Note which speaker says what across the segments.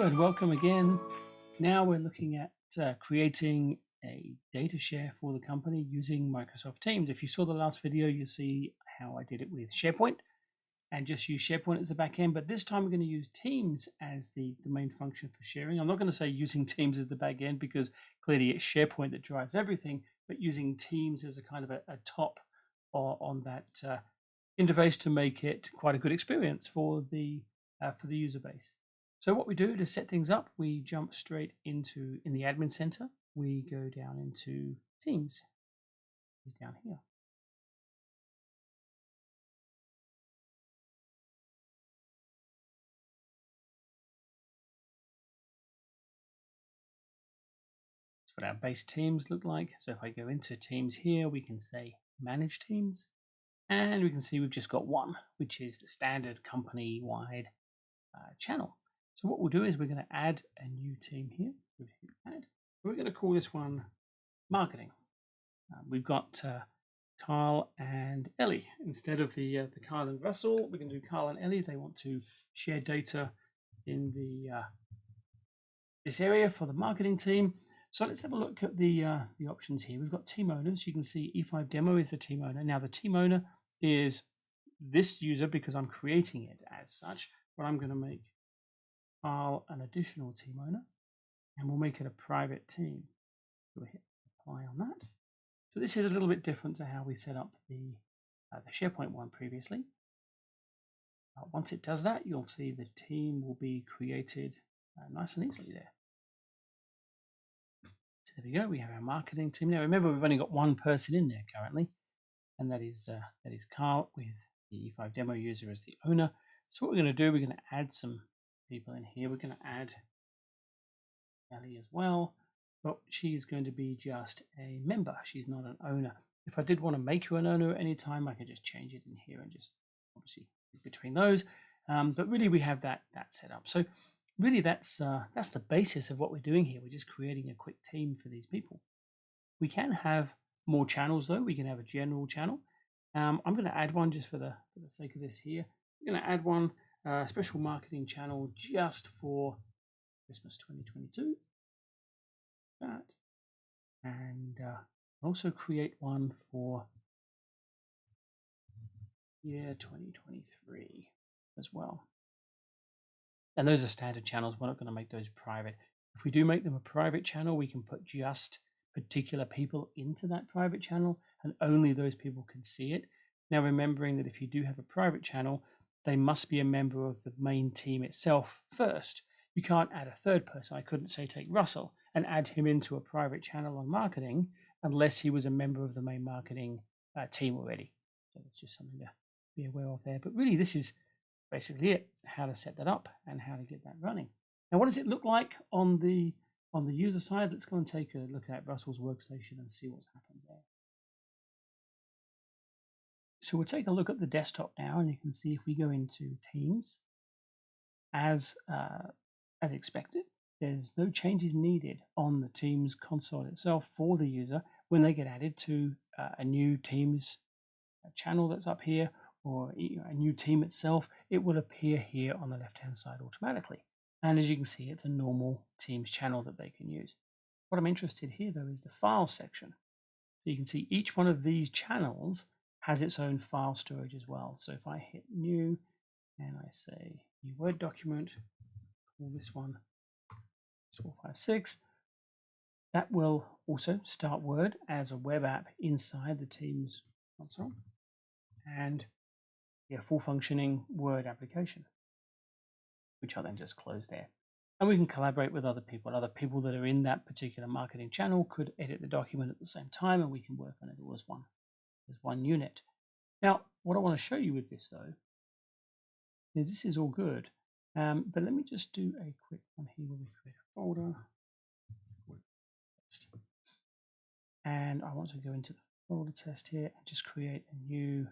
Speaker 1: and welcome again. Now we're looking at creating a data share for the company using Microsoft Teams. If you saw the last video, you see how I did it with SharePoint and just use SharePoint as the back end. But this time we're going to use Teams as the main function for sharing. I'm not going to say using Teams as the back end because clearly it's SharePoint that drives everything, but using Teams as a kind of a top on that interface to make it quite a good experience for the user base. So what we do to set things up, we jump straight into, in the admin center, we go down into Teams. It's down here. That's what our base teams look like. So if I go into Teams here, we can say Manage Teams. And we can see we've just got one, which is the standard company-wide channel. So what we'll do is we're going to add a new team here. We're going to call this one Marketing. We've got Carl and Ellie. Instead of the Carl and Russell, we can do Carl and Ellie. They want to share data in the this area for the marketing team. So let's have a look at the options here. We've got team owners. You can see E5 Demo is the team owner. Now the team owner is this user because I'm creating it as such, but I'm going to make Carl an additional team owner, and we'll make it a private team. We'll hit apply on that. So this is a little bit different to how we set up the SharePoint one previously. Once it does that, you'll see the team will be created nice and easily there. So there we go. We have our marketing team. Now remember, we've only got one person in there currently, and that is Carl with the E5 demo user as the owner. So what we're going to do, we're going to add some people in here. We're going to add Ellie as well, but she's going to be just a member. She's not an owner. If I did want to make her an owner at any time, I could just change it in here and just obviously between those. But really, we have that set up. So really, that's the basis of what we're doing here. We're just creating a quick team for these people. We can have more channels though. We can have a general channel. I'm going to add one just for the sake of this here. I'm going to add one special marketing channel just for Christmas 2022. That, and also create one for year 2023 as well. And those are standard channels. We're not going to make those private. If we do make them a private channel, we can put just particular people into that private channel, and only those people can see it. Now, remembering that if you do have a private channel, they must be a member of the main team itself first. You can't add a third person. I couldn't say take Russell and add him into a private channel on marketing unless he was a member of the main marketing team already. So that's just something to be aware of there. But really, this is basically it, how to set that up and how to get that running. Now, what does it look like on the user side? Let's go and take a look at Russell's workstation and see what's happened there. So we'll take a look at the desktop now, and you can see if we go into Teams, as expected, there's no changes needed on the Teams console itself for the user when they get added to a new Teams channel that's up here, or a new team itself. It will appear here on the left-hand side automatically. And as you can see, it's a normal Teams channel that they can use. What I'm interested here, though, is the file section. So you can see each one of these channels has its own file storage as well. So if I hit new and I say new Word document, call this one 456, that will also start Word as a web app inside the Teams console and a full functioning Word application, which I'll then just close there. And we can collaborate with other people. Other people that are in that particular marketing channel could edit the document at the same time, and we can work on it all as one unit. Now, what I want to show you with this though is this is all good, but let me just do a quick one here where we create a folder, and I want to go into the folder test here and just create a new.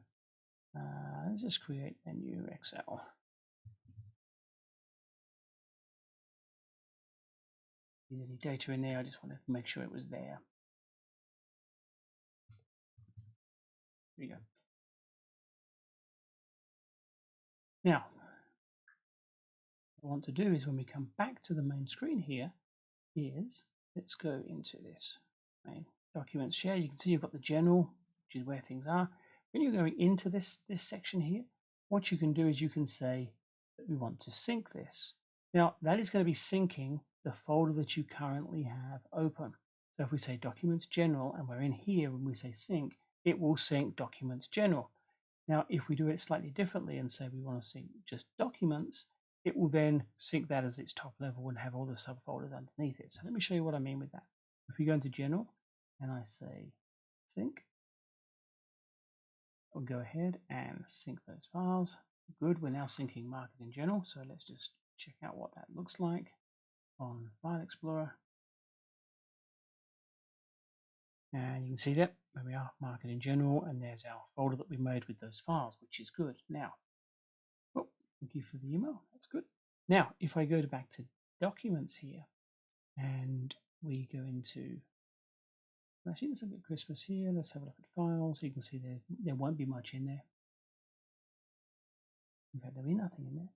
Speaker 1: Let's just create a new Excel. Any data in there? I just want to make sure it was there. There you go. Now, What I want to do is when we come back to the main screen here, let's go into this main document share. You can see you've got the general, which is where things are. When you're going into this section here, what you can do is you can say that we want to sync this. Now that is going to be syncing the folder that you currently have open. So if we say Documents General and we're in here, when we say sync, it will sync Documents General. Now, if we do it slightly differently and say we want to sync just Documents, it will then sync that as its top level and have all the subfolders underneath it. So let me show you what I mean with that. If we go into General and I say sync, I'll go ahead and sync those files. Good, we're now syncing Marketing General. So let's just check out what that looks like on File Explorer. And you can see that where we are, Marketing General, and there's our folder that we made with those files, which is good. Now, oh, thank you for the email, that's good. Now, if I go back to Documents here, and we go into, actually let's look at Christmas here, let's have a look at Files, so you can see there won't be much in there. In fact, there'll be nothing in there.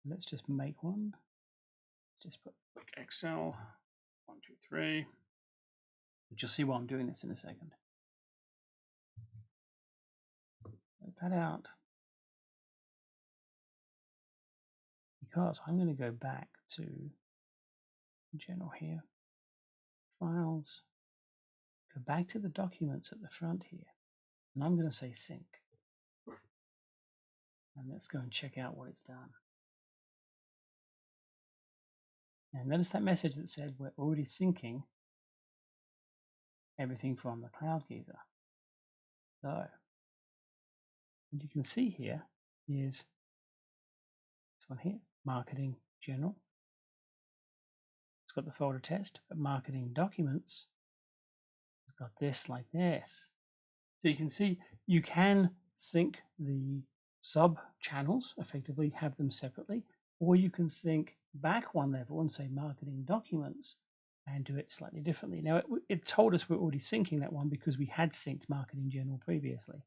Speaker 1: Let's just make one. Let's just put Excel 1, 2, 3. You'll see why I'm doing this in a second. Close that out. Because I'm going to go back to General here, Files, go back to the documents at the front here, and I'm going to say sync. And let's go and check out what it's done. And notice that message that said we're already syncing everything from the Cloud Geezer. So what you can see here is this one here, Marketing General. It's got the folder test, but Marketing Documents has got this like this. So you can see you can sync the sub channels, effectively have them separately, or you can sync back one level and say Marketing Documents and do it slightly differently. Now it told us we're already syncing that one because we had synced Marketing General previously.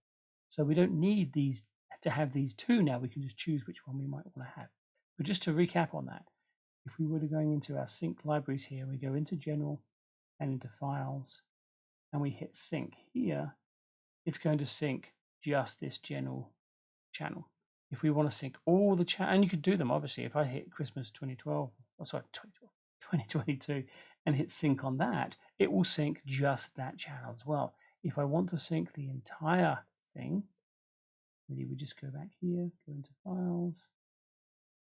Speaker 1: So we don't need these to have these two now. We can just choose which one we might want to have. But just to recap on that, if we were to going into our sync libraries here, we go into General and into Files, and we hit Sync here, it's going to sync just this general channel. If we want to sync all the channels, and you could do them obviously, if I hit Christmas 2012, oh sorry, 2022, and hit sync on that, it will sync just that channel as well. If I want to sync the entire thing, maybe we just go back here, go into Files,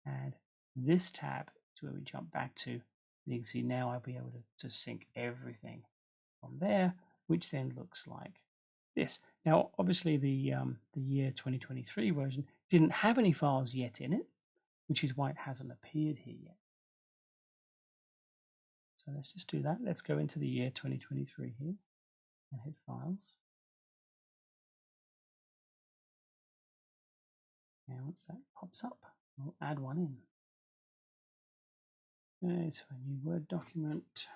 Speaker 1: and this tab is where we jump back to. You can see now I'll be able to sync everything from there, which then looks like this. Now, obviously, the year 2023 version didn't have any files yet in it, which is why it hasn't appeared here yet. So let's just do that. Let's go into the year 2023 here and hit Files. And once that pops up, we'll add one in. Okay, so a new Word document.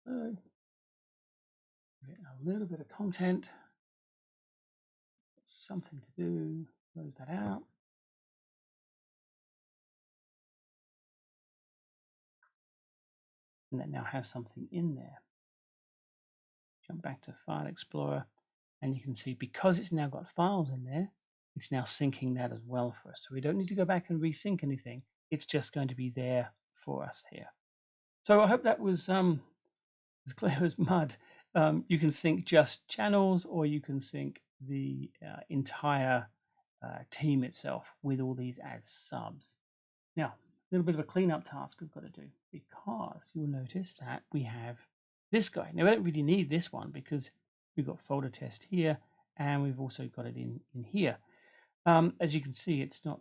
Speaker 1: So, a little bit of content, something to do, close that out. And that now has something in there. Jump back to File Explorer, and you can see because it's now got files in there, it's now syncing that as well for us. So we don't need to go back and resync anything. It's just going to be there for us here. So I hope that was as clear as mud. You can sync just channels, or you can sync the entire team itself with all these as subs. Now, a little bit of a cleanup task we've got to do, because you'll notice that we have this guy. Now, we don't really need this one because we've got folder test here, and we've also got it in here. As you can see, it's not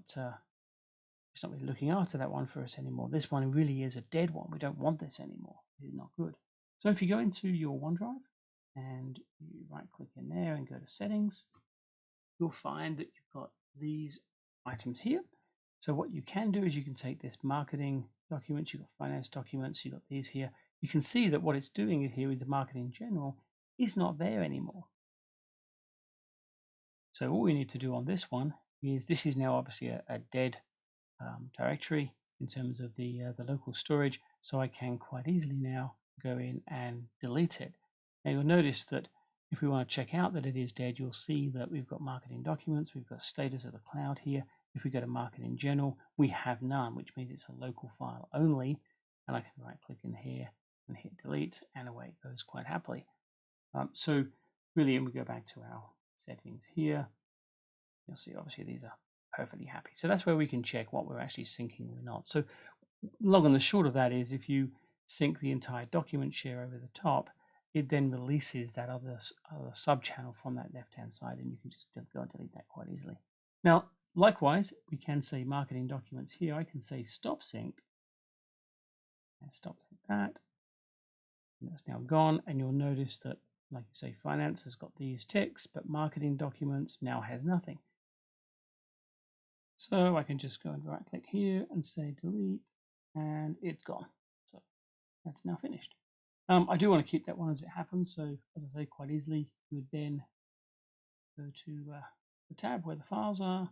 Speaker 1: really looking after that one for us anymore. This one really is a dead one. We don't want this anymore. This is not good. So if you go into your OneDrive and you right click in there and go to settings, you'll find that you've got these items here. So what you can do is you can take this marketing documents, you've got finance documents, you've got these here. You can see that what it's doing here with the marketing general is not there anymore. So all we need to do on this one is, this is now obviously a dead directory in terms of the local storage, so I can quite easily now go in and delete it. Now you'll notice that if we want to check out that it is dead, you'll see that we've got marketing documents, we've got status of the cloud here. If we go to marketing general, we have none, which means it's a local file only, and I can right click in here and hit delete, and away it goes quite happily. So really, when we go back to our settings here, you'll see obviously these are perfectly happy. So that's where we can check what we're actually syncing or not. So long and the short of that is, if you sync the entire document share over the top, it then releases that other sub channel from that left hand side, and you can just go and delete that quite easily. Now likewise, we can say marketing documents here. I can say stop sync, and stop sync that, and that's now gone. And you'll notice that, like you say, finance has got these ticks, but marketing documents now has nothing. So I can just go and right click here and say delete, and it's gone. So that's now finished. I do want to keep that one as it happens. So as I say, quite easily, you would then go to the tab where the files are,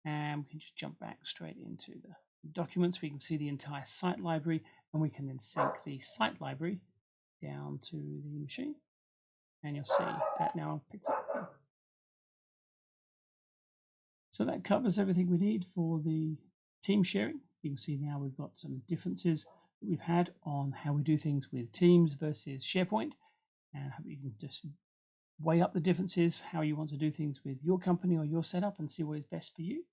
Speaker 1: and we can just jump back straight into the documents. We can see the entire site library, and we can then sync the site library down to the machine, and you'll see that now picks up. So that covers everything we need for the team sharing. You can see now we've got some differences that we've had on how we do things with Teams versus SharePoint, and hope you can just weigh up the differences, how you want to do things with your company or your setup, and see what is best for you.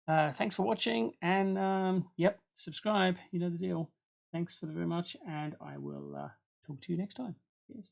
Speaker 1: Thanks for watching, and yep, subscribe, you know the deal. Thanks very much, and I will talk to you next time. Cheers.